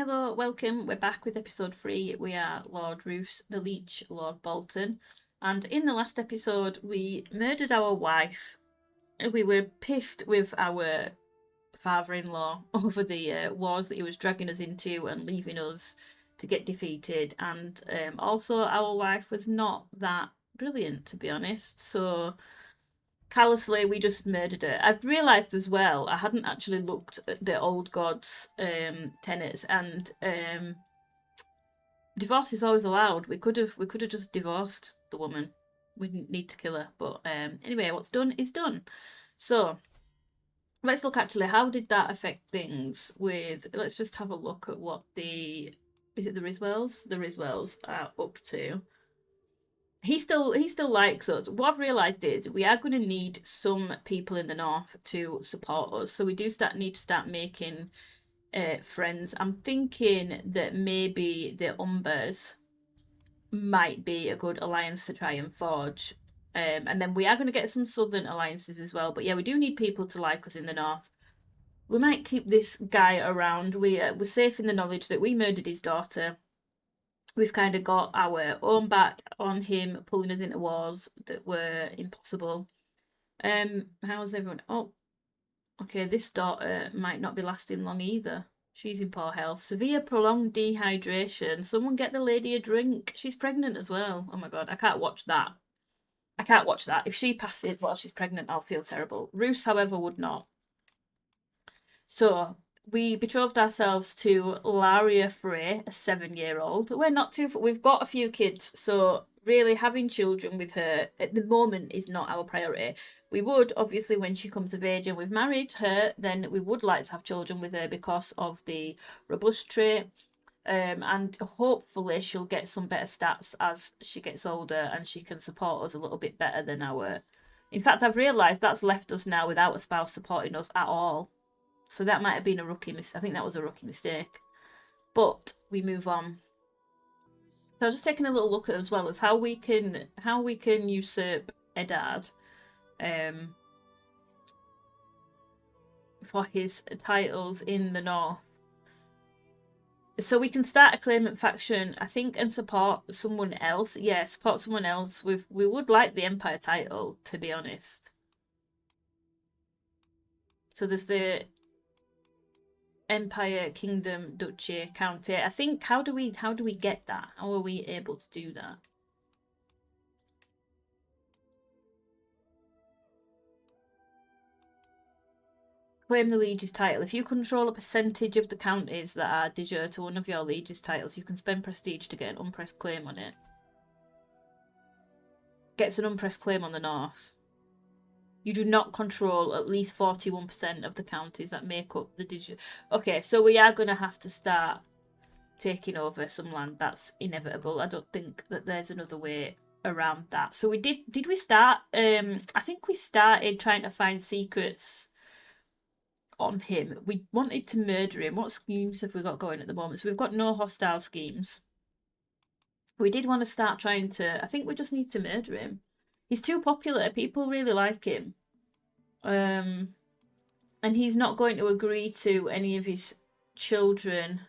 Hello, welcome. We're back with episode 3. We are Lord Roose, the Leech Lord Bolton. And in the last episode, we murdered our wife. We were pissed with our father-in-law over the wars that he was dragging us into and leaving us to get defeated. And also, our wife was not that brilliant, to be honest. So callously, we just murdered her. I've realised as well, I hadn't actually looked at the old gods' tenets, and divorce is always allowed. We could have just divorced the woman. We didn't need to kill her. But anyway, what's done is done. So let's look actually, how did that affect things with, let's just have a look at what the Riswells? The Riswells are up to. He still likes us. What I've realised is we are going to need some people in the north to support us. So we do need to start making friends. I'm thinking that maybe the Umbers might be a good alliance to try and forge. And then we are going to get some southern alliances as well. But yeah, we do need people to like us in the north. We might keep this guy around. We're safe in the knowledge that we murdered his daughter. We've kind of got our own back on him, pulling us into wars that were impossible. How's everyone? Oh, okay, this daughter might not be lasting long either. She's in poor health. Severe prolonged dehydration. Someone get the lady a drink. She's pregnant as well. Oh my god, I can't watch that. I can't watch that. If she passes while she's pregnant, I'll feel terrible. Roose, however, would not. So we betrothed ourselves to Laria Frey, a 7-year-old. We're not too. We've got a few kids, so really having children with her at the moment is not our priority. We would, obviously, when she comes of age and we've married her, then we would like to have children with her because of the robust trait. And hopefully she'll get some better stats as she gets older and she can support us a little bit better than our. In fact, I've realised that's left us now without a spouse supporting us at all. So that might have been a rookie mistake. I think that was a rookie mistake. But we move on. So I was just taking a little look at as well as how we can usurp Eddard for his titles in the north. So we can start a claimant faction, I think, and support someone else. Yeah, support someone else. We would like the Empire title, to be honest. So there's the Empire, Kingdom, Duchy, County. I think, how do we get that? How are we able to do that? Claim the liege's title. If you control a percentage of the counties that are de jure to one of your liege's titles, you can spend prestige to get an unpressed claim on it. Gets an unpressed claim on the north. You do not control at least 41% of the counties that make up the de jure. Okay, so we are going to have to start taking over some land. That's inevitable. I don't think that there's another way around that. So we did we start? I think we started trying to find secrets on him. We wanted to murder him. What schemes have we got going at the moment? So we've got no hostile schemes. We did want to start trying to. I think we just need to murder him. He's too popular. People really like him. And he's not going to agree to any of his children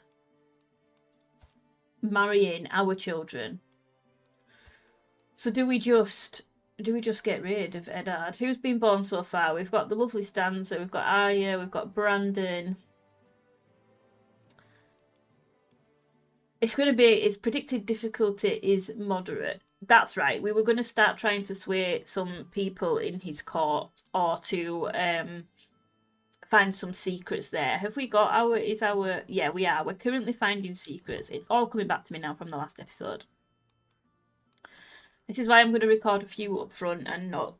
marrying our children. So do we just get rid of Eddard? Who's been born so far? We've got the lovely Stanza, we've got Arya, we've got Brandon. It's going to be, its predicted difficulty is moderate. That's right. We were going to start trying to sway some people in his court or to find some secrets there. Have we got yeah, we are. We're currently finding secrets. It's all coming back to me now from the last episode. This is why I'm going to record a few up front and not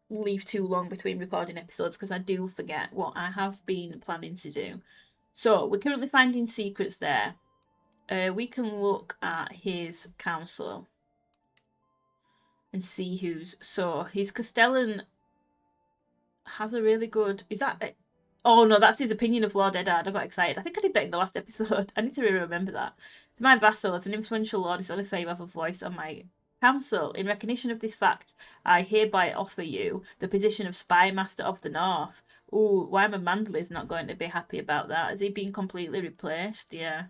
leave too long between recording episodes, because I do forget what I have been planning to do. So we're currently finding secrets there. We can look at his council and see who's. So his Castellan has a really good. Is that? Oh no, that's his opinion of Lord Eddard. I got excited. I think I did that in the last episode. I need to really remember that. To my vassal, as an influential lord, it's only fair you have a voice on my council. In recognition of this fact, I hereby offer you the position of Spy Master of the North. Ooh, Wyman Mandley's not going to be happy about that. Has he been completely replaced? Yeah.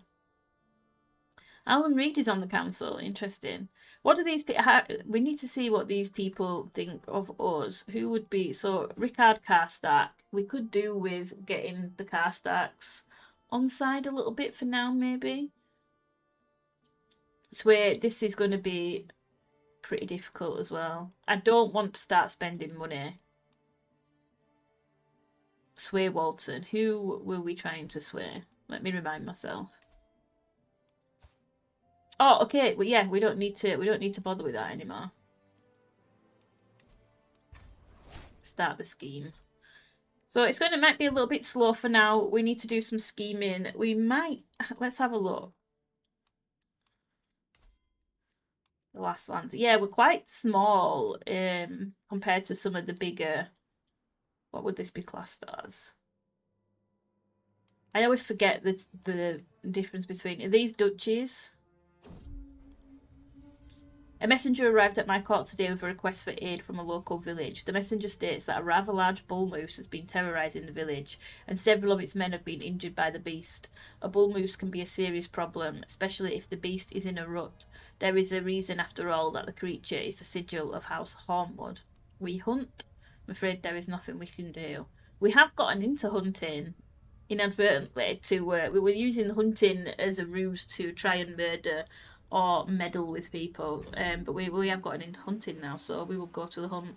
Alan Reed is on the council. Interesting. What do these people... We need to see what these people think of us. Who would be... So, Rickard Carstack. We could do with getting the Carstacks on side a little bit for now, maybe. Sway, this is going to be pretty difficult as well. I don't want to start spending money. Sway Walton. Who were we trying to sway? Let me remind myself. Oh, okay. Well, yeah, we don't need to bother with that anymore. Start the scheme. So it's might be a little bit slow for now. We need to do some scheming. We might... Let's have a look. The last lands. Yeah, we're quite small compared to some of the bigger... What would this be classed as? I always forget the difference between... Are these duchies? A messenger arrived at my court today with a request for aid from a local village. The messenger states that a rather large bull moose has been terrorising the village, and several of its men have been injured by the beast. A bull moose can be a serious problem, especially if the beast is in a rut. There is a reason, after all, that the creature is the sigil of House Hornwood. We hunt. I'm afraid there is nothing we can do. We have gotten into hunting inadvertently to... we were using hunting as a ruse to try and murder or meddle with people, but we have gotten into hunting now, so we will go to the hunt.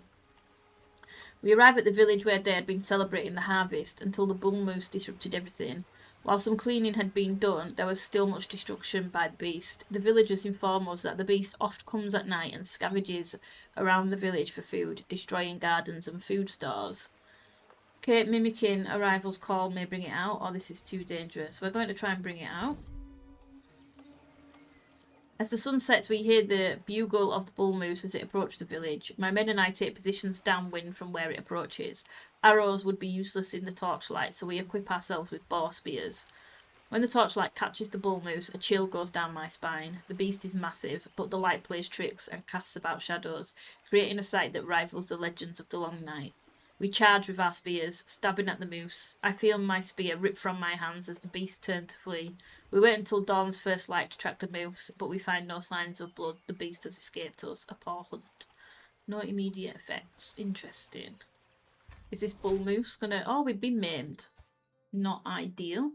We arrived at the village where they had been celebrating the harvest until the bull moose disrupted everything. While some cleaning had been done, there was still much destruction by the beast. The villagers inform us that the beast oft comes at night and scavages around the village for food, destroying gardens and food stores. Okay, mimicking a rival's call may bring it out, or this is too dangerous. We're going to try and bring it out. As the sun sets, we hear the bugle of the bull moose as it approaches the village. My men and I take positions downwind from where it approaches. Arrows would be useless in the torchlight, so we equip ourselves with boar spears. When the torchlight catches the bull moose, a chill goes down my spine. The beast is massive, but the light plays tricks and casts about shadows, creating a sight that rivals the legends of the long night. We charge with our spears, stabbing at the moose. I feel my spear rip from my hands as the beast turned to flee. We wait until dawn's first light to track the moose, but we find no signs of blood. The beast has escaped us. A poor hunt. No immediate effects. Interesting. Is this bull moose gonna... Oh, we've been maimed. Not ideal.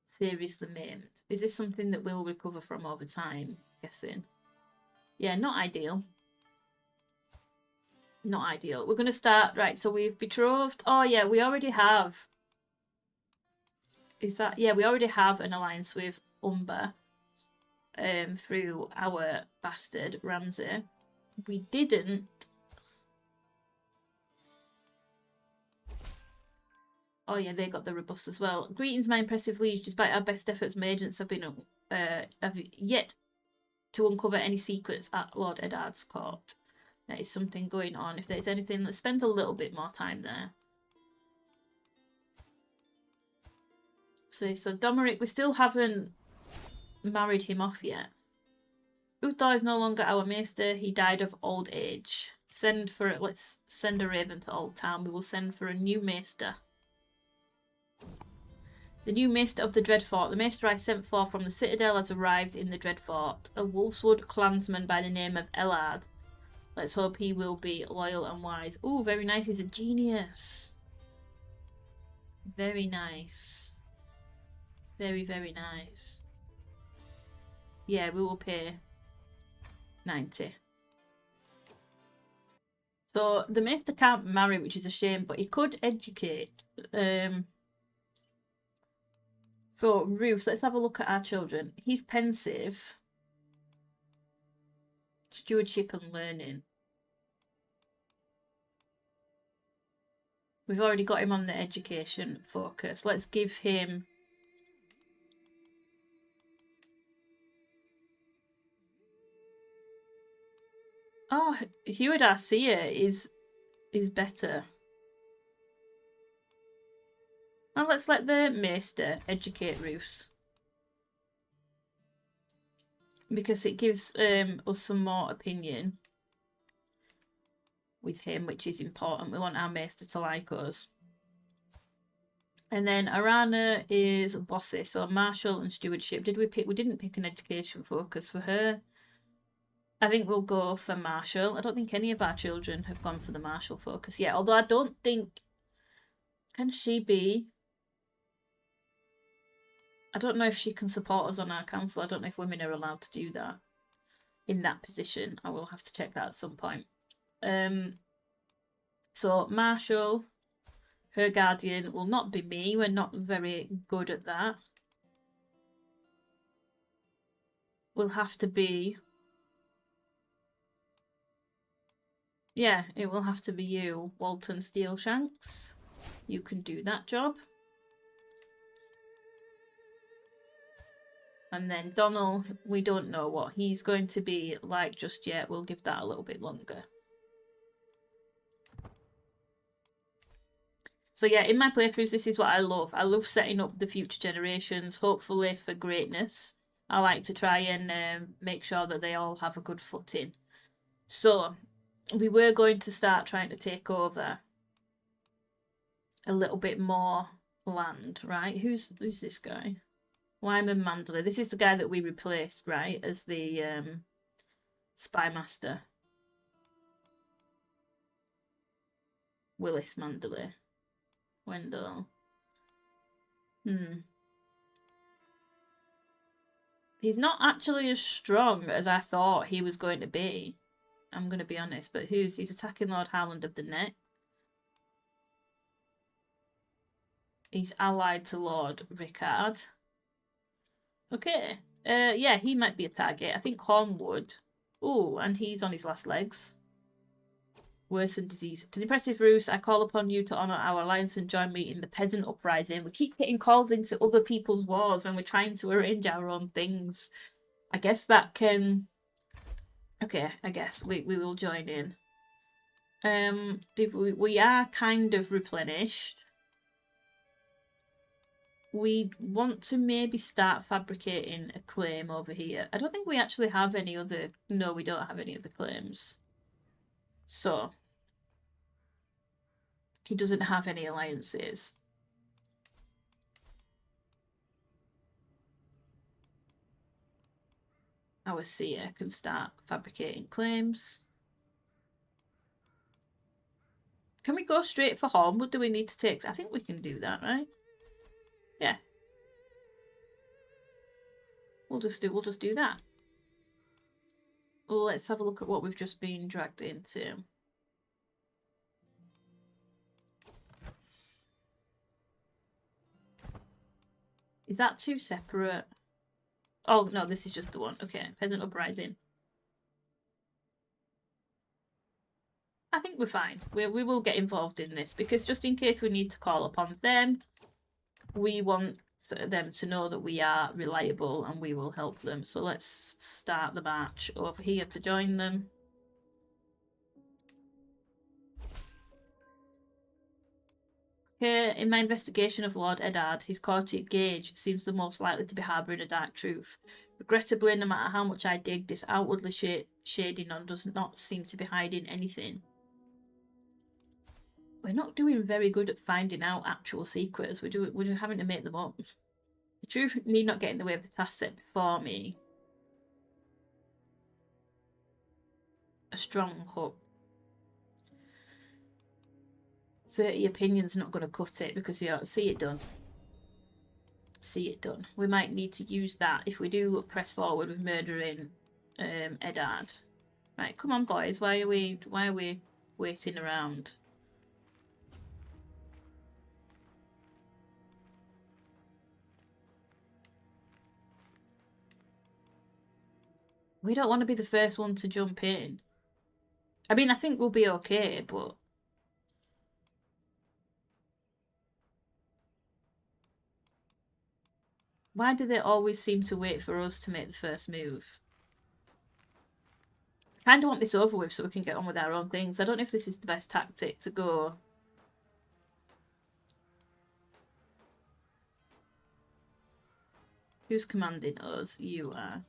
Seriously maimed. Is this something that we'll recover from over time? Guessing. Yeah, not ideal. Not ideal. We're going to start... Right, so we've betrothed. Oh, yeah, we already have... Is that... Yeah, we already have an alliance with Umber through our bastard, Ramsay. We didn't... Oh, yeah, they got the robust as well. Greetings, my impressive liege. Despite our best efforts, my agents have yet to uncover any secrets at Lord Eddard's court. There is something going on. If there's anything, let's spend a little bit more time there. So Domeric, we still haven't married him off yet. Uthor is no longer our maester. He died of old age. Let's send a raven to Old Town. We will send for a new maester. The new maester of the Dreadfort. The maester I sent for from the Citadel has arrived in the Dreadfort. A Wolfswood clansman by the name of Ellard. Let's hope he will be loyal and wise. Ooh, very nice. He's a genius. Very nice. Very, very nice. Yeah, we will pay 90. So, the maester can't marry, which is a shame, but he could educate. So, Roose, let's have a look at our children. He's pensive. Stewardship and learning. We've already got him on the education focus. Let's give him... Oh, Heward Arcia is better. And let's let the maester educate Roose. Because it gives us some more opinion with him, which is important. We want our maester to like us. And then Arana is bossy, so martial and stewardship. Did we pick? We didn't pick an education focus for her. I think we'll go for martial. I don't think any of our children have gone for the martial focus yet. Although I don't think... Can she be... I don't know if she can support us on our council. I don't know if women are allowed to do that in that position. I will have to check that at some point. So martial, her guardian will not be me. We're not very good at that. Will have to be... Yeah, it will have to be you, Walton Steelshanks. You can do that job. And then Donald, we don't know what he's going to be like just yet. We'll give that a little bit longer. So yeah, in my playthroughs, this is what I love. I love setting up the future generations, hopefully for greatness. I like to try and make sure that they all have a good footing. So we were going to start trying to take over a little bit more land, right? Who's this guy? Wyman Mandalay. This is the guy that we replaced, right, as the spy master. Willis Mandalay. Wendell. He's not actually as strong as I thought he was going to be. I'm going to be honest, but he's attacking Lord Howland of the Neck. He's allied to Lord Rickard. Okay. Yeah, he might be a target. I think Hornwood. Oh, and he's on his last legs. Worsen disease. To the impressive Roose, I call upon you to honour our alliance and join me in the peasant uprising. We keep getting calls into other people's wars when we're trying to arrange our own things. I guess that can... Okay, I guess we will join in. We are kind of replenished. We want to maybe start fabricating a claim over here. I don't think we actually have any other... No, we don't have any other claims. So, he doesn't have any alliances. Our seer can start fabricating claims. Can we go straight for Hornwood? Do we need to take... I think we can do that, right? Yeah. We'll just do that. Let's have a look at what we've just been dragged into. Is that two separate? Oh, no, this is just the one. Okay, peasant uprising. I think we're fine. We will get involved in this because just in case we need to call upon them, we want them to know that we are reliable and we will help them. So let's start the march over here to join them. Here, in my investigation of Lord Eddard, his courtier Gage seems the most likely to be harbouring a dark truth. Regrettably, no matter how much I dig, this outwardly shady none does not seem to be hiding anything. We're not doing very good at finding out actual secrets. We're having to make them up. The truth need not get in the way of the task set before me. A strong hook. 30 opinions not going to cut it because you see it done. See it done. We might need to use that if we do press forward with murdering Eddard. Right, come on, boys. Why are we waiting around? We don't want to be the first one to jump in. I mean, I think we'll be okay, but... Why do they always seem to wait for us to make the first move? I kind of want this over with so we can get on with our own things. I don't know if this is the best tactic to go. Who's commanding us? You are.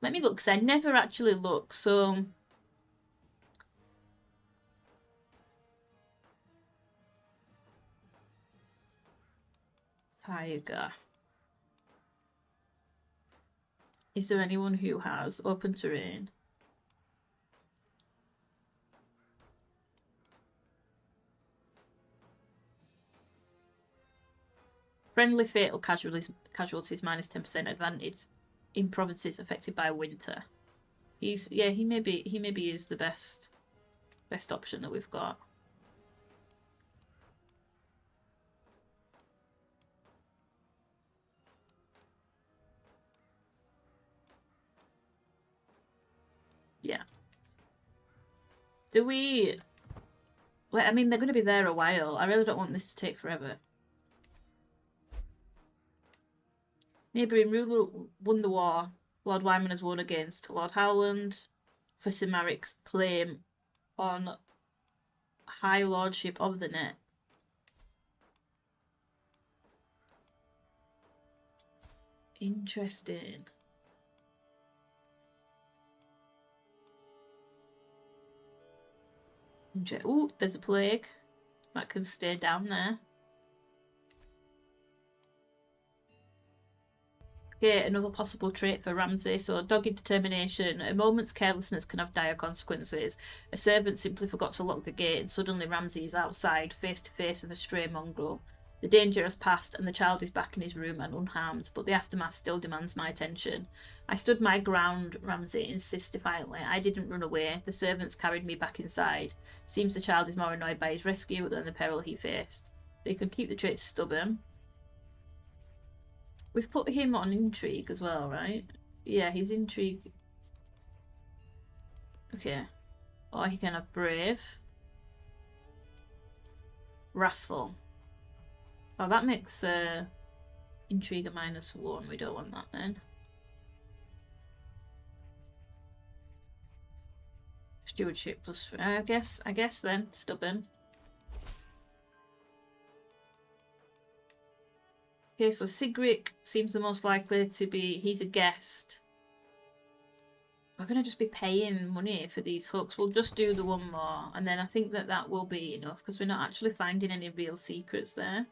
Let me look, because I never actually look, so... Tiger. Is there anyone who has open terrain? Friendly fatal casualties minus 10% advantage in provinces affected by winter. He maybe is the best option that we've got. Yeah. Do we... Well, I mean, they're going to be there a while. I really don't want this to take forever. Neighbouring ruler won the war. Lord Wyman has won against Lord Howland for Sir Maric's claim on High Lordship of the Net. Interesting. Ooh, there's a plague. That can stay down there. Okay, another possible trait for Ramsay. So, dogged determination. A moment's carelessness can have dire consequences. A servant simply forgot to lock the gate, and suddenly Ramsay is outside, face to face with a stray mongrel. The danger has passed, and the child is back in his room and unharmed, but the aftermath still demands my attention. I stood my ground, Ramsay insists defiantly. I didn't run away. The servants carried me back inside. Seems the child is more annoyed by his rescue than the peril he faced. They can keep the trait stubborn. We've put him on intrigue as well, right? Yeah, he's intrigue. Okay. Or he can have brave. Wrathful. Oh, that makes intrigue a -1. We don't want that then. Stewardship plus... I guess then. Stubborn. Okay, so Sigric seems the most likely to be... He's a guest. We're going to just be paying money for these hooks. We'll just do the one more. And then I think that will be enough because we're not actually finding any real secrets there.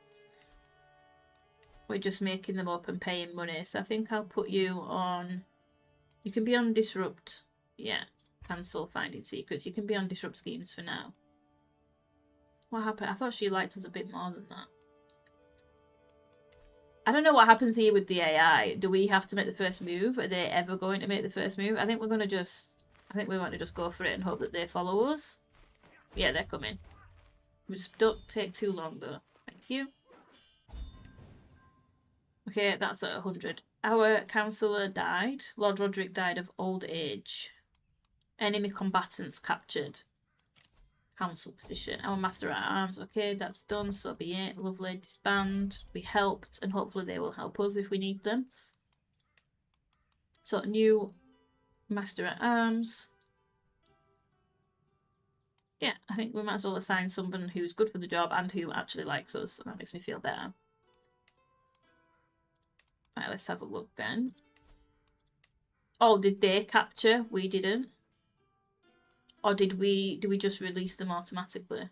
We're just making them up and paying money. So I think I'll put you on... You can be on Disrupt. Yeah. Cancel finding secrets. You can be on Disrupt schemes for now. What happened? I thought she liked us a bit more than that. I don't know what happens here with the AI. Do we have to make the first move? Are they ever going to make the first move? I think we're going to just go for it and hope that they follow us. Yeah, they're coming. We just don't take too long though. Thank you. Okay, that's at 100. Our councillor died. Lord Roderick died of old age. Enemy combatants captured. Council position. Our master at arms. Okay, that's done. So be it. Lovely. Disband. We helped, and hopefully they will help us if we need them. So new master at arms. Yeah, I think we might as well assign someone who's good for the job and who actually likes us. So that makes me feel better. Right, let's have a look then. Oh, did they capture? We didn't. Or did we just release them automatically?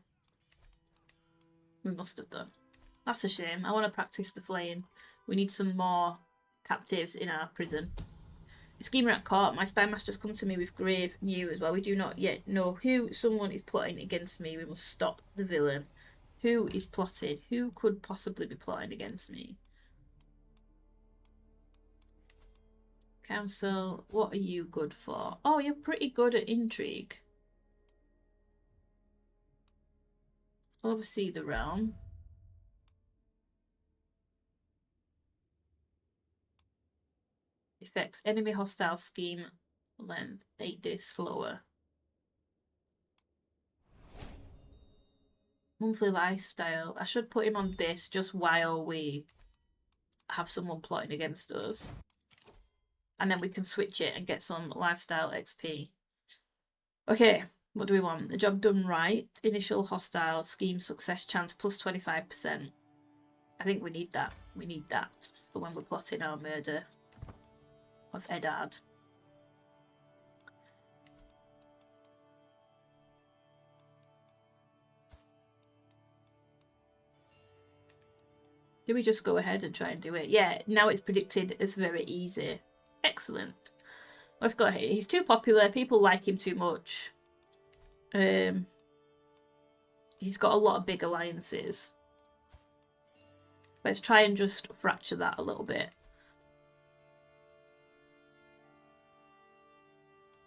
We must have done. That's a shame. I want to practice the flaying. We need some more captives in our prison. A schemer at court. My spy master's come to me with grave news. While we do not yet know who, someone is plotting against me. We must stop the villain. Who is plotting? Who could possibly be plotting against me? Council, what are you good for? Oh, you're pretty good at intrigue. Oversee the realm. Effects. Enemy hostile scheme length 8 days slower. Monthly lifestyle. I should put him on this just while we have someone plotting against us. And then we can switch it and get some lifestyle XP. Okay, what do we want? The job done right. Initial hostile scheme success chance plus 25%. I think we need that. We need that for when we're plotting our murder of Eddard. Do we just go ahead and try and do it? Yeah, now it's predicted as very easy. Excellent. Let's go ahead. He's too popular. People like him too much. He's got a lot of big alliances. Let's try and just fracture that a little bit.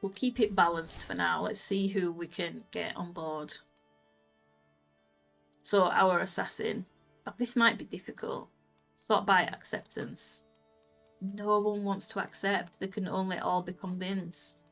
We'll keep it balanced for now. Let's see who we can get on board. So our assassin. Oh, this might be difficult. Sort by acceptance. No one wants to accept. They can only all be convinced.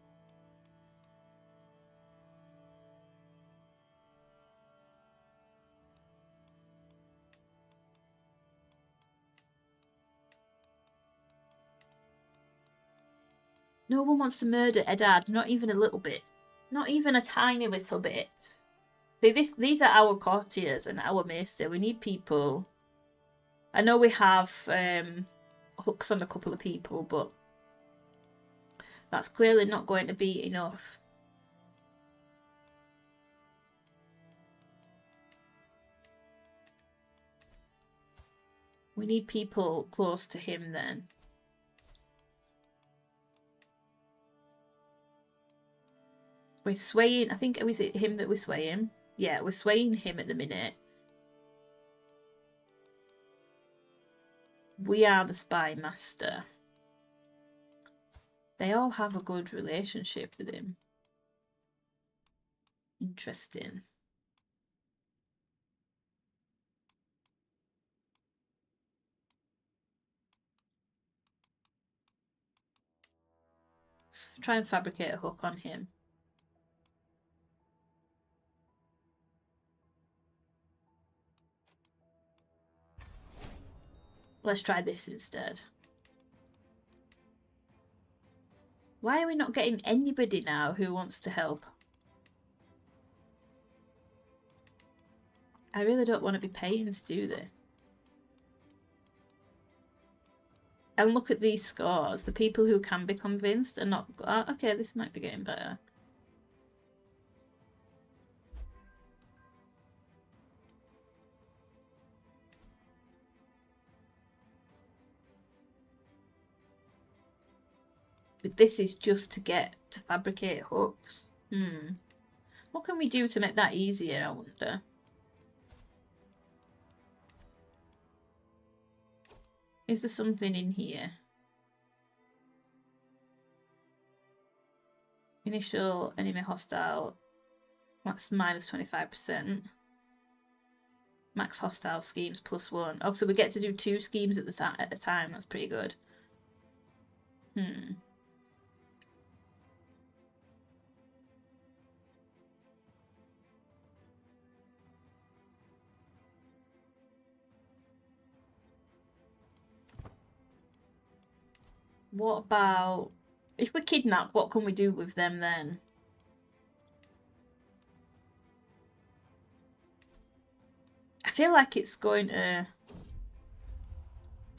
No one wants to murder Eddard, not even a little bit. Not even a tiny little bit. See, these are our courtiers and our maester. We need people. I know we have hooks on a couple of people, but that's clearly not going to be enough. We need people close to him then. We're swaying, I think, was it him that we're swaying? Yeah, we're swaying him at the minute. We are the spy master. They all have a good relationship with him. Interesting. Let's try and fabricate a hook on him. Let's try this instead. Why are we not getting anybody now who wants to help? I really don't want to be paying to do this. And look at these scores. The people who can be convinced are not... Oh, okay, this might be getting better. But this is just to get to fabricate hooks. What can we do to make that easier, I wonder? Is there something in here? Initial enemy hostile. That's minus 25%. Max hostile schemes +1. Oh, so we get to do 2 schemes at a time. That's pretty good. What about... If we're kidnapped, what can we do with them then? I feel like it's going to...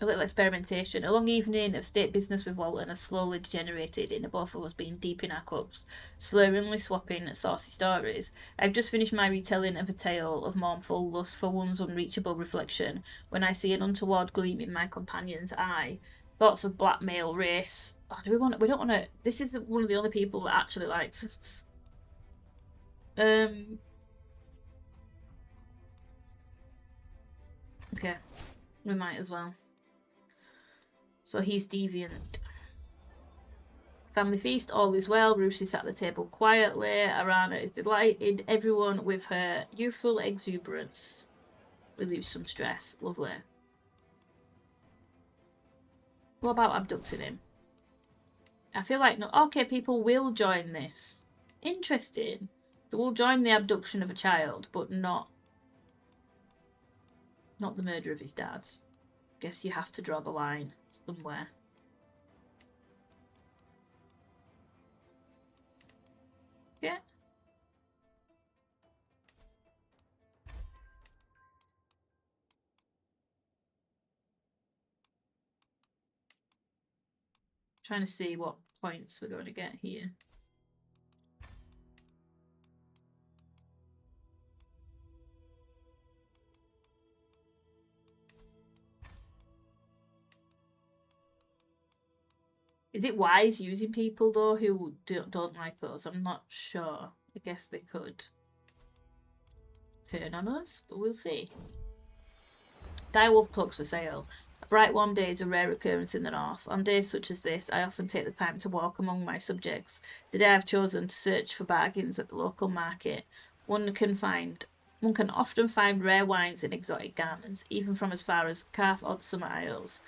A little experimentation. A long evening of state business with Walton has slowly degenerated into both of us being deep in our cups, slurringly swapping saucy stories. I've just finished my retelling of a tale of mournful lust for one's unreachable reflection when I see an untoward gleam in my companion's eye. Thoughts of blackmail, race. Oh, do we want? We don't want to. This is one of the only people that actually likes us. Okay, we might as well. So he's deviant. Family feast, all is well. Roose is at the table quietly. Arana is delighted. Everyone with her youthful exuberance. Relieves some stress. Lovely. What about abducting him? I feel like, no. Okay, people will join this. Interesting. They will join the abduction of a child, but not the murder of his dad. Guess you have to draw the line somewhere. Yeah. Trying to see what points we're going to get here. Is it wise using people though who don't like us? I'm not sure. I guess they could turn on us, but we'll see. Direwolf cloaks for sale. A bright warm day is a rare occurrence in the north. On days such as this, I often take the time to walk among my subjects. Today I've chosen to search for bargains at the local market. One can often find rare wines and exotic garments, even from as far as Carth or the Summer Isles.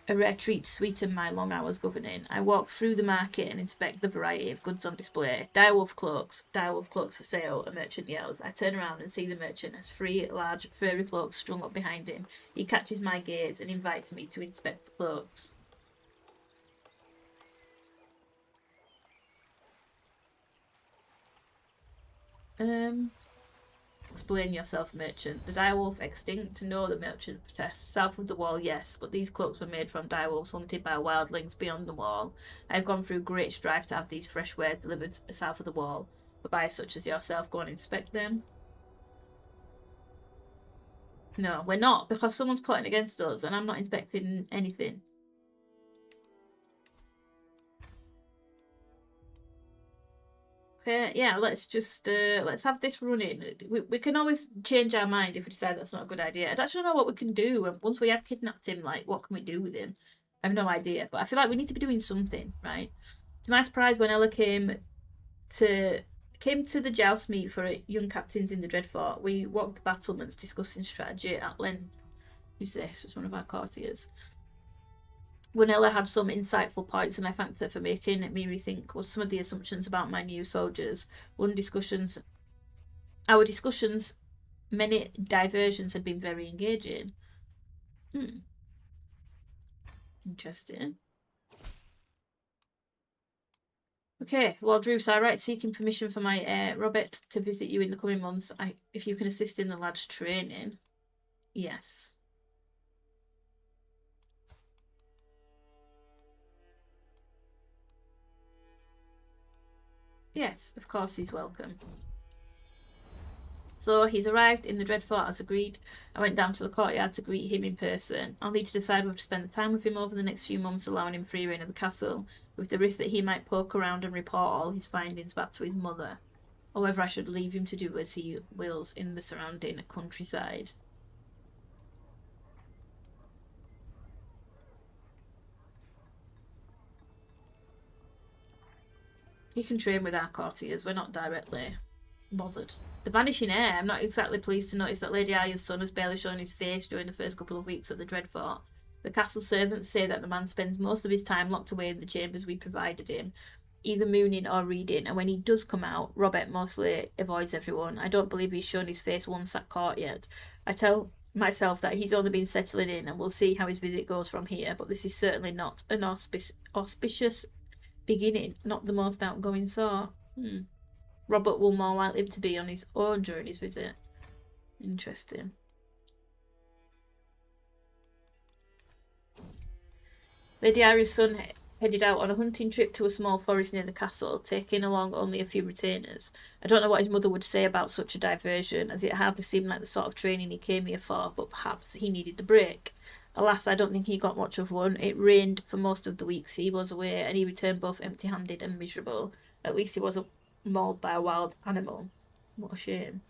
A rare treat to sweeten my long hours governing. I walk through the market and inspect the variety of goods on display. Direwolf cloaks for sale, a merchant yells. I turn around and see the merchant has 3 large furry cloaks strung up behind him. He catches my gaze and invites me to inspect the cloaks. Explain yourself, merchant. The direwolf extinct? No, the merchant protests. South of the wall, yes, but these cloaks were made from direwolves hunted by wildlings beyond the wall. I have gone through great strife to have these fresh wares delivered south of the wall, but buyers such as yourself go and inspect them. No, we're not, because someone's plotting against us, and I'm not inspecting anything. Okay, yeah, let's just let's have this running. We can always change our mind if we decide that's not a good idea. I don't actually know what we can do once we have kidnapped him. Like, what can we do with him? I have no idea, but I feel like we need to be doing something, right? To my surprise, when Ella came to the joust meet for young captains in the Dreadfort, we walked the battlements discussing strategy at length. Who's this? It's one of our courtiers. Winella had some insightful points, and I thanked her for making me rethink some of the assumptions about my new soldiers. Our discussions, many diversions had been very engaging. Interesting. Okay, Lord Roose, I write seeking permission for my heir, Robert, to visit you in the coming months. If you can assist in the lad's training. Yes. Yes, of course he's welcome. So he's arrived in the Dreadfort as agreed. I went down to the courtyard to greet him in person. I'll need to decide whether to spend the time with him over the next few months, allowing him free rein of the castle, with the risk that he might poke around and report all his findings back to his mother, or whether I should leave him to do as he wills in the surrounding countryside. He can train with our courtiers. We're not directly bothered. The Vanishing Heir. I'm not exactly pleased to notice that Lady Arya's son has barely shown his face during the first couple of weeks at the Dreadfort. The castle servants say that the man spends most of his time locked away in the chambers we provided him, either mooning or reading, and when he does come out, Robert mostly avoids everyone. I don't believe he's shown his face once at court yet. I tell myself that he's only been settling in, and we'll see how his visit goes from here, but this is certainly not an auspicious beginning, not the most outgoing sort. Robert will more likely to be on his own during his visit. Interesting. Lady Arya's son headed out on a hunting trip to a small forest near the castle, taking along only a few retainers. I don't know what his mother would say about such a diversion, as it hardly seemed like the sort of training he came here for, but perhaps he needed the break. Alas, I don't think he got much of one. It rained for most of the weeks he was away, and he returned both empty-handed and miserable. At least he wasn't mauled by a wild animal. What a shame.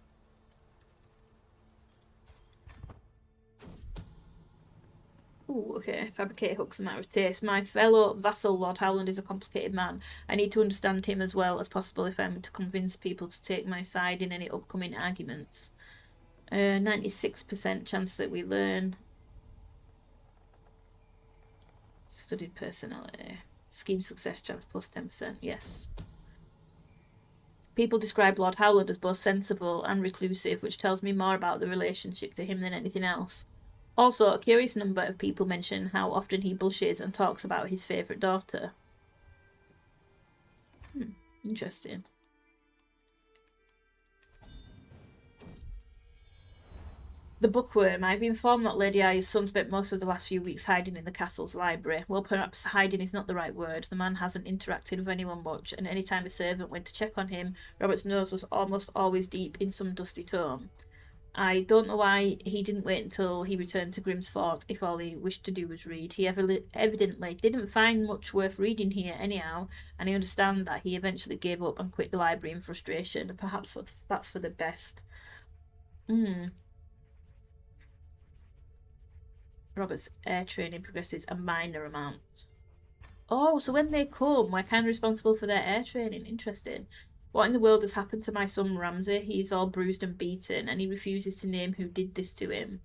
Ooh, okay. Fabricate hooks a matter of taste. My fellow vassal, Lord Howland, is a complicated man. I need to understand him as well as possible if I'm to convince people to take my side in any upcoming arguments. 96% chance that we learn. Studied personality. Scheme success chance plus 10%. Yes. People describe Lord Howland as both sensible and reclusive, which tells me more about the relationship to him than anything else. Also, a curious number of people mention how often he blushes and talks about his favourite daughter. Interesting. The bookworm. I've been informed that Lady Arya's son spent most of the last few weeks hiding in the castle's library. Well, perhaps hiding is not the right word. The man hasn't interacted with anyone much, and any time a servant went to check on him, Robert's nose was almost always deep in some dusty tome. I don't know why he didn't wait until he returned to Grimsford if all he wished to do was read. He evidently didn't find much worth reading here anyhow, and I understand that he eventually gave up and quit the library in frustration. Perhaps that's for the best. Robert's air training progresses a minor amount. Oh, so when they come, we're kind of responsible for their air training. Interesting. What in the world has happened to my son Ramsay? He's all bruised and beaten, and he refuses to name who did this to him.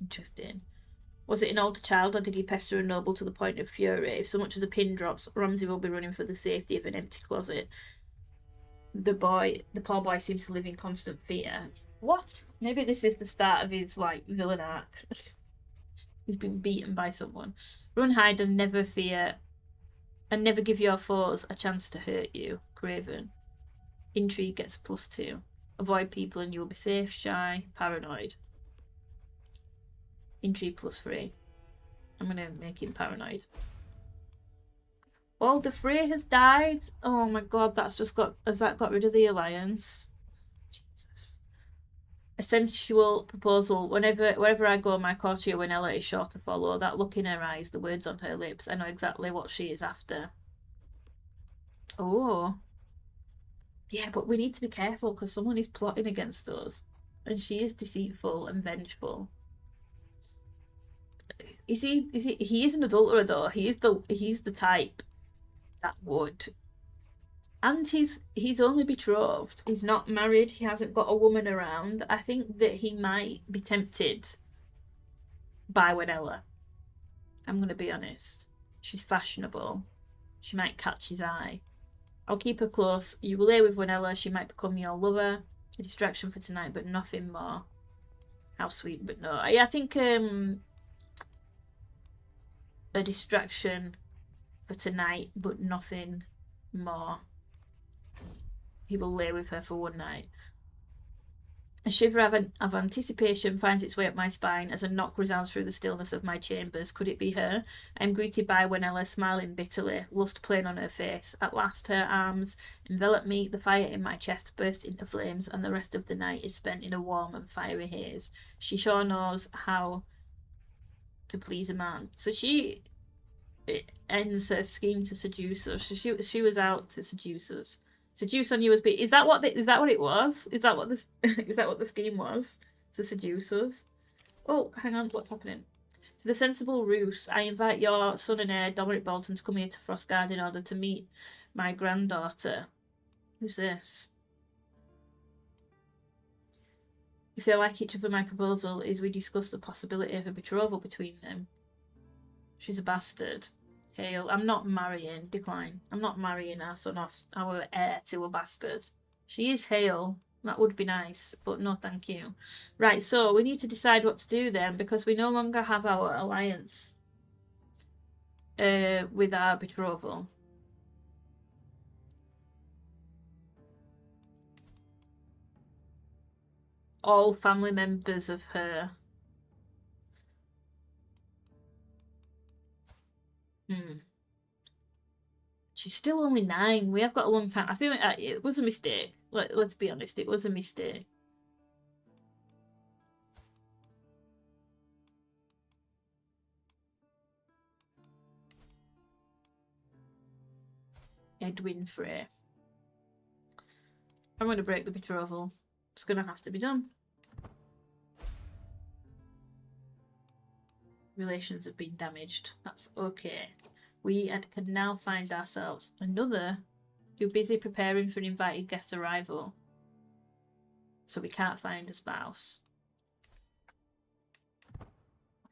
Interesting. Was it an older child, or did he pester a noble to the point of fury? If so much as a pin drops, Ramsay will be running for the safety of an empty closet. The poor boy seems to live in constant fear. What? Maybe this is the start of his, like, villain arc. He's been beaten by someone. Run, hide, and never fear, and never give your foes a chance to hurt you. Craven. Intrigue gets a +2. Avoid people and you will be safe. Shy. Paranoid. Intrigue +3. I'm going to make him paranoid. Walder Frey has died. Oh my god, that's just got... Has that got rid of the alliance? Jesus. A sensual proposal. Wherever I go, my courtier Winella is sure to follow. That look in her eyes, the words on her lips. I know exactly what she is after. Oh. Yeah, but we need to be careful because someone is plotting against us. And she is deceitful and vengeful. He is an adulterer though. He's the type that would. And he's only betrothed. He's not married. He hasn't got a woman around. I think that he might be tempted by Winella. I'm going to be honest. She's fashionable. She might catch his eye. I'll keep her close. You will lay with Winella. She might become your lover. A distraction for tonight, but nothing more. How sweet, but no. I think a distraction for tonight, but nothing more. He will lay with her for one night. A shiver of anticipation finds its way up my spine as a knock resounds through the stillness of my chambers. Could it be her? I am greeted by Winella, smiling bitterly, lust plain on her face. At last her arms envelop me, the fire in my chest bursts into flames, and the rest of the night is spent in a warm and fiery haze. She sure knows how to please a man. So she ends her scheme to seduce us. She was out to seduce us. Seduce on USB. Is that what it was? Is that what the scheme was? To seduce us? Oh, hang on, what's happening? To the sensible Roose, I invite your son and heir, Dominic Bolton, to come here to Frostguard in order to meet my granddaughter. Who's this? If they like each other, my proposal is we discuss the possibility of a betrothal between them. She's a bastard. Hail. I'm not marrying. Decline. I'm not marrying our son off, our heir to a bastard. She is Hail. That would be nice, but no thank you. Right, so we need to decide what to do then, because we no longer have our alliance with our betrothal. All family members of her. She's still only 9. We have got a long time. I feel like it was a mistake. Let's be honest, it was a mistake. Edwin Frey. I'm going to break the betrothal. It's going to have to be done. Relations have been damaged. That's okay. We can now find ourselves another. You're busy preparing for an invited guest arrival. So we can't find a spouse.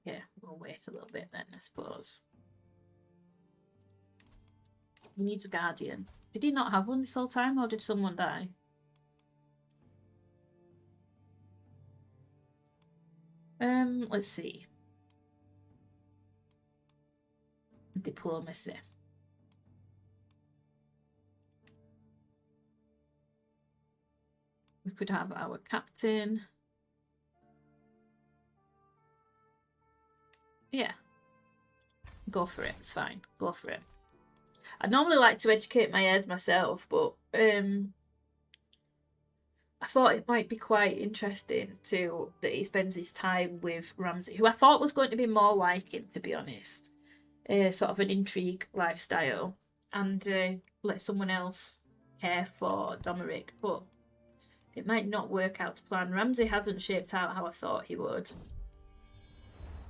Okay, we'll wait a little bit then, I suppose. He needs a guardian. Did he not have one this whole time, or did someone die? Let's see. Diplomacy. We could have our captain. Yeah. Go for it. It's fine. Go for it. I'd normally like to educate my heirs myself, but I thought it might be quite interesting that he spends his time with Ramsay, who I thought was going to be more like him, to be honest. Sort of an intrigue lifestyle, and let someone else care for Domeric, but it might not work out to plan. Ramsay hasn't shaped out how I thought he would.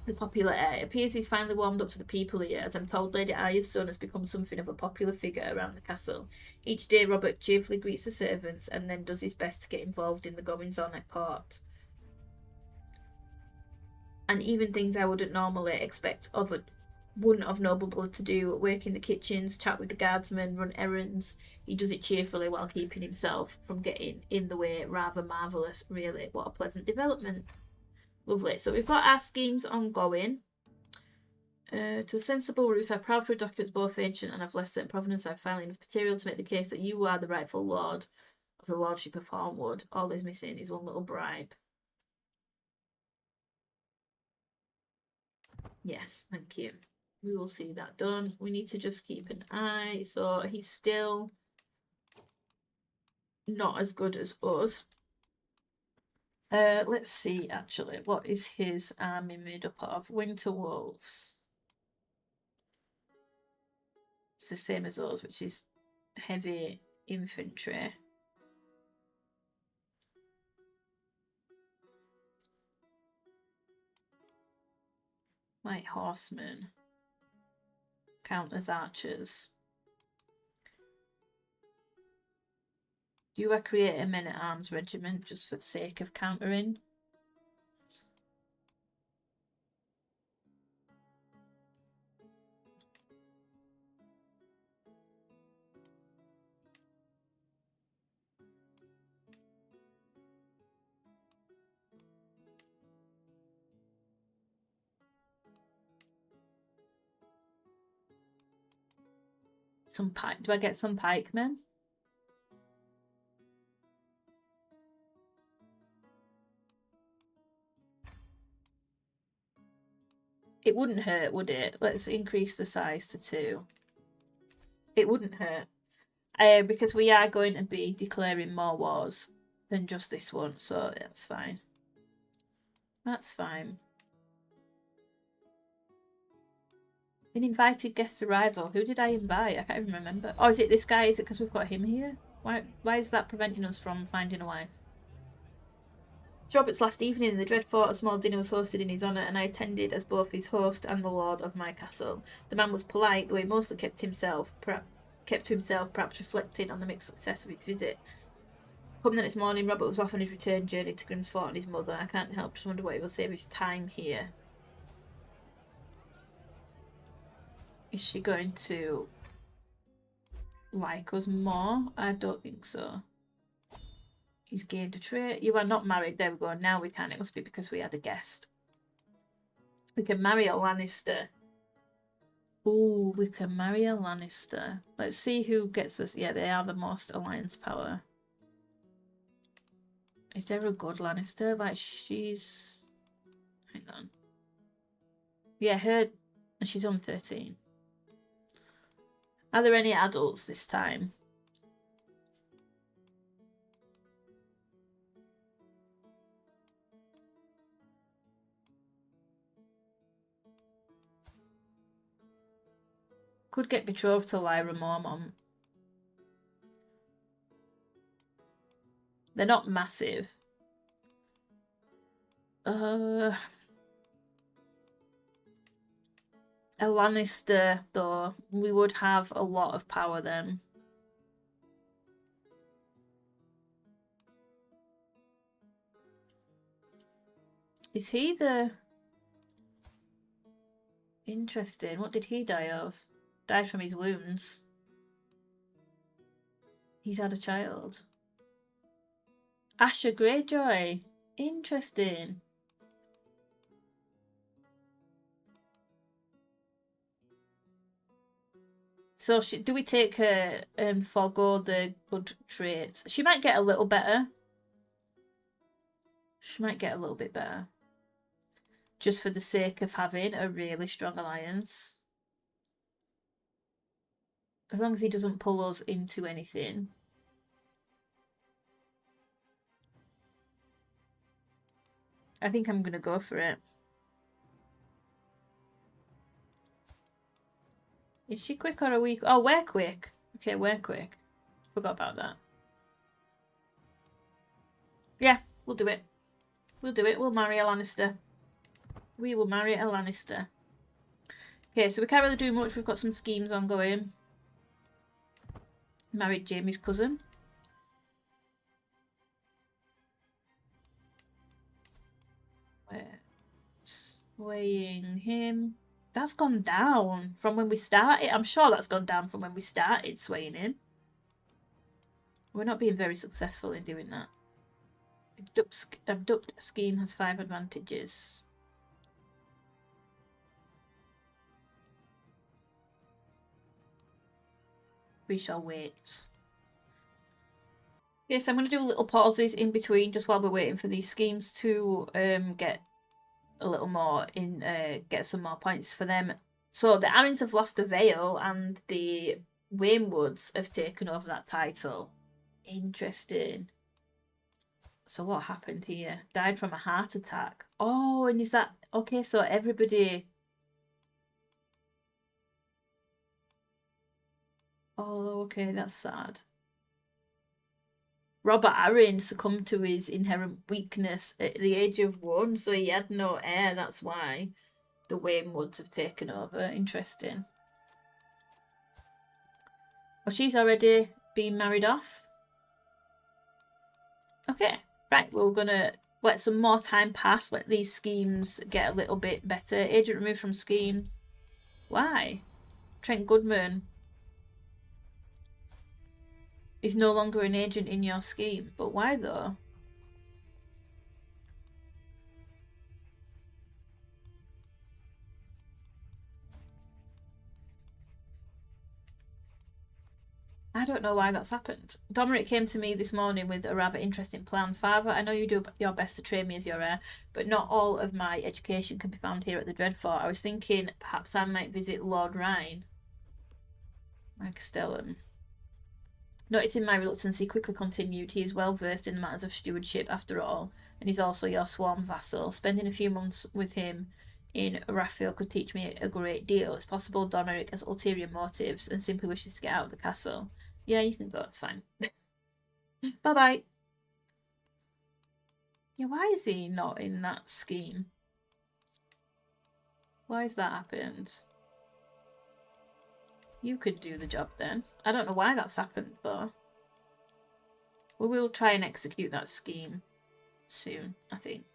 The popular heir. It appears he's finally warmed up to the people here, as I'm told Lady Arya's son has become something of a popular figure around the castle. Each day Robert cheerfully greets the servants and then does his best to get involved in the goings-on at court. And even things I wouldn't normally expect of one of noble blood to do, work in the kitchens, chat with the guardsmen, run errands. He does it cheerfully while keeping himself from getting in the way. Rather marvellous, really. What a pleasant development. Lovely. So we've got our schemes ongoing. To the sensible Roose, I'm proud for documents both ancient and of less certain provenance. I've found enough material to make the case that you are the rightful lord of the lordship of Hornwood. All is missing is one little bribe. Yes, thank you. We will see that done. We need to just keep an eye. So he's still not as good as us. Let's see, actually. What is his army made up of? Winter Wolves. It's the same as us, which is heavy infantry. Light horsemen. Count as archers. Do I create a men-at-arms regiment just for the sake of countering? Some pike. Do I get some pikemen? It wouldn't hurt, would it? Let's increase the size to 2. It wouldn't hurt. Because we are going to be declaring more wars than just this one, so that's fine. That's fine. An invited guest arrival. Who did I invite? I can't even remember. Oh, is it this guy? Is it because we've got him here? Why is that preventing us from finding a wife? It's Robert's last evening in the Dreadfort. A small dinner was hosted in his honour, and I attended as both his host and the lord of my castle. The man was polite, though he mostly kept to himself, perhaps reflecting on the mixed success of his visit. Come the next morning, Robert was off on his return journey to Grimsfort and his mother. I can't help just wonder what he will save his time here. Is she going to like us more? I don't think so. He's gained a trait. You are not married. There we go. Now we can. It must be because we had a guest. We can marry a Lannister. Ooh, we can marry a Lannister. Let's see who gets us. Yeah, they are the most alliance power. Is there a good Lannister? Like, she's... Hang on. Yeah, her... She's on 13. Are there any adults this time? Could get betrothed to Lyra Mormont. They're not massive. A Lannister, though, we would have a lot of power then. Is he the... Interesting. What did he die of? Died from his wounds. He's had a child. Asher Greyjoy. Interesting. So do we take her and forgo the good traits? She might get a little better. She might get a little bit better. Just for the sake of having a really strong alliance. As long as he doesn't pull us into anything. I think I'm going to go for it. Is she quick or are we... Oh, we're quick. Okay, we're quick. Forgot about that. Yeah, we'll do it. We'll do it. We'll marry a Lannister. We will marry a Lannister. Okay, so we can't really do much. We've got some schemes ongoing. Married Jamie's cousin. We're swaying him. That's gone down from when we started. I'm sure that's gone down from when we started swaying him. We're not being very successful in doing that. Abduct scheme has 5 advantages. We shall wait. Yes, I'm going to do little pauses in between just while we're waiting for these schemes to get a little more in, get some more points for them. So the Arryns have lost the Vale and the Waynwoods have taken over that title. Interesting. So what happened here? Died from a heart attack. Oh, and is that... Okay, so everybody... Oh, okay, that's sad. Robert Arryn succumbed to his inherent weakness at the age of 1, so he had no heir, that's why the Waynwoods have taken over. Interesting. Oh, she's already been married off? Okay, right, we're gonna let some more time pass, let these schemes get a little bit better. Agent removed from scheme. Why? Trent Goodman is no longer an agent in your scheme. But why though? I don't know why that's happened. Dominic came to me this morning with a rather interesting plan. Father, I know you do your best to train me as your heir, but not all of my education can be found here at the Dreadfort. I was thinking perhaps I might visit Lord Rhine. Mike Stellan. Noticing my reluctance, he quickly continued. He is well versed in matters of stewardship after all, and he's also your sworn vassal. Spending a few months with him in Raphael could teach me a great deal. It's possible Dominic has ulterior motives and simply wishes to get out of the castle. Yeah, you can go, it's fine. Bye-bye. Yeah, why is he not in that scheme? Why has that happened? You could do the job then. I don't know why that's happened though. We will try and execute that scheme soon, I think.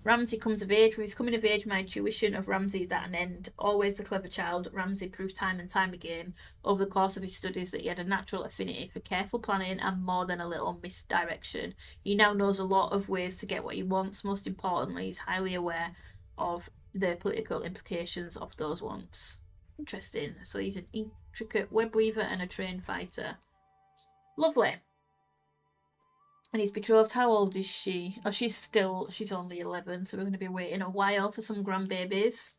Ramsay comes of age. With his coming of age, my intuition of Ramsay is at an end. Always the clever child, Ramsay proved time and time again over the course of his studies that he had a natural affinity for careful planning and more than a little misdirection. He now knows a lot of ways to get what he wants. Most importantly, he's highly aware of the political implications of those wants. Interesting. So he's an intricate web weaver and a trained fighter. Lovely. And he's betrothed. How old is she? Oh, she's only 11, so we're going to be waiting a while for some grandbabies.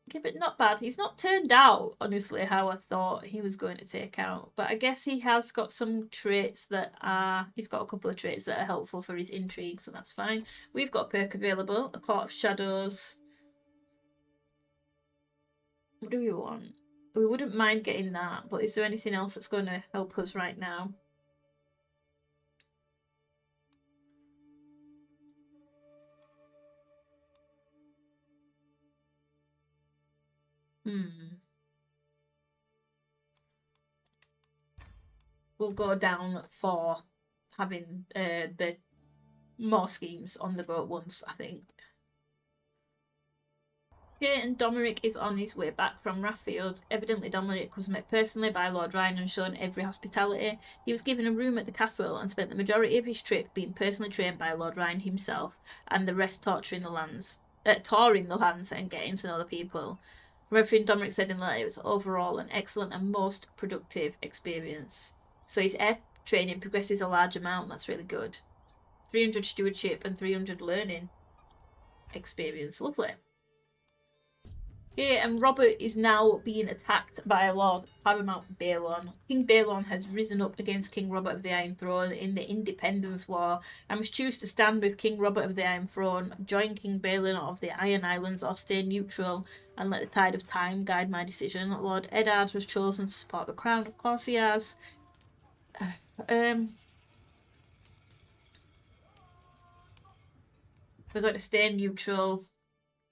Okay, but not bad. He's not turned out, honestly, how I thought he was going to take out. But I guess he has got some traits that are... He's got a couple of traits that are helpful for his intrigue, so that's fine. We've got a perk available. A Court of Shadows. What do we want? We wouldn't mind getting that, but is there anything else that's going to help us right now? We'll go down for having the more schemes on the go at once, I think. Okay, and Dominic is on his way back from Rathfield. Evidently, Dominic was met personally by Lord Ryan and shown every hospitality. He was given a room at the castle and spent the majority of his trip being personally trained by Lord Ryan himself, and the rest touring the lands and getting to know the people. From everything Dominic said in the letter, it was overall an excellent and most productive experience. So his air training progresses a large amount. That's really good. 300 stewardship and 300 learning experience. Lovely. Yeah, and Robert is now being attacked by Lord Paramount Balon. King Balon has risen up against King Robert of the Iron Throne in the Independence War. I must choose to stand with King Robert of the Iron Throne, join King Balon of the Iron Islands, or stay neutral and let the tide of time guide my decision. Lord Eddard has chosen to support the crown. Of course he has. We're going to stay neutral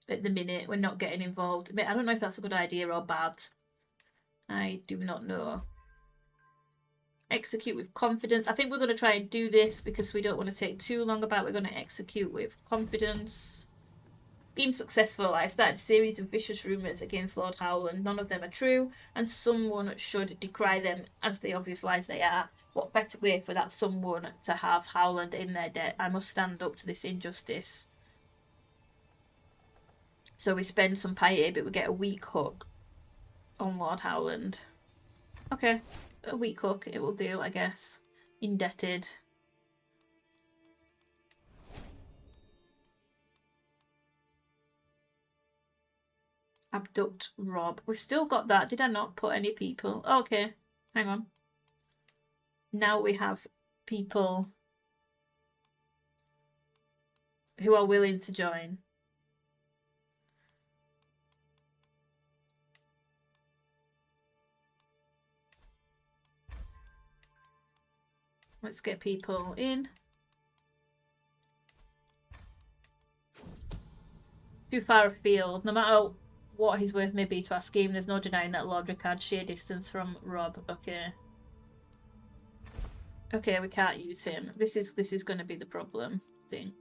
at the minute. We're not getting involved. I don't know if that's a good idea or bad. I do not know. Execute with confidence. I think we're going to try and do this because we don't want to take too long about it. We're going to execute with confidence. Scheme successful. I've started a series of vicious rumours against Lord Howland. None of them are true, and someone should decry them as the obvious lies they are. What better way for that someone to have Howland in their debt? I must stand up to this injustice. So we spend some piety, but we get a weak hook on Lord Howland. Okay, a weak hook, it will do, I guess. Indebted. Abduct Rob. We've still got that. Did I not put any people? Okay, hang on. Now we have people who are willing to join. Let's get people in. Too far afield. No matter what his worth may be to our scheme, there's no denying that Lord Rickard's sheer distance from Rob. Okay. Okay, we can't use him. This is going to be the problem, I think.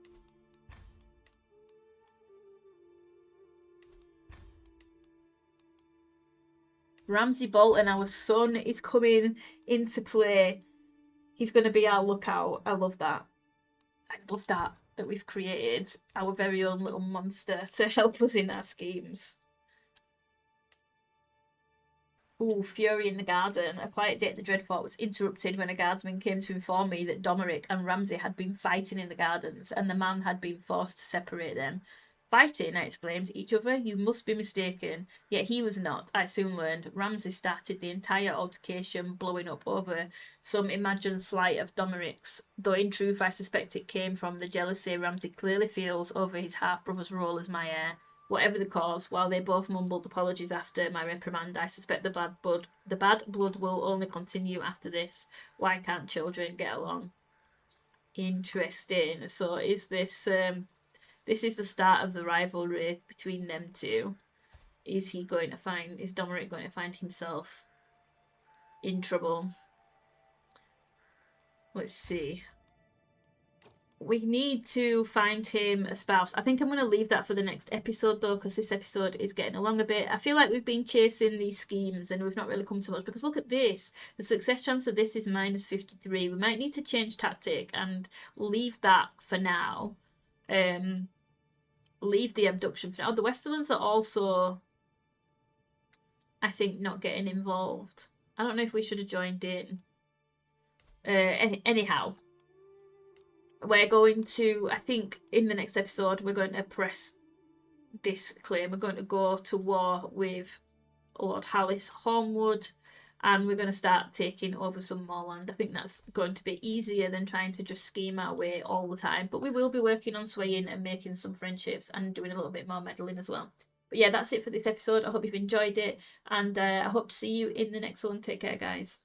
Ramsay Bolton, our son, is coming into play. He's going to be our lookout. I love that. I love that we've created our very own little monster to help us in our schemes. Ooh, Fury in the Garden. A quiet day at the Dreadfort was interrupted when a guardsman came to inform me that Domeric and Ramsay had been fighting in the gardens, and the man had been forced to separate them. Fighting, I exclaimed, each other? You must be mistaken. Yet he was not, I soon learned. Ramsay started the entire altercation, blowing up over some imagined slight of Domeric's, though in truth I suspect it came from the jealousy Ramsay clearly feels over his half-brother's role as my heir. Whatever the cause, while they both mumbled apologies after my reprimand, I suspect the bad blood will only continue after this. Why can't children get along? Interesting. So is this this is the start of the rivalry between them two. Is Domeric going to find himself in trouble? Let's see. We need to find him a spouse. I think I'm going to leave that for the next episode, though, because this episode is getting along a bit. I feel like we've been chasing these schemes and we've not really come to much, because look at this. The success chance of this is minus 53. We might need to change tactic and leave that for now. Leave the abduction for now. The Westerlands are also, I think, not getting involved. I don't know if we should have joined in. Anyhow, we're going to, I think in the next episode, we're going to press this claim. We're going to go to war with Lord Hallis Hornwood, and we're going to start taking over some more land. I think that's going to be easier than trying to just scheme our way all the time. But we will be working on swaying and making some friendships and doing a little bit more meddling as well. But yeah, that's it for this episode. I hope you've enjoyed it, and I hope to see you in the next one. Take care, guys.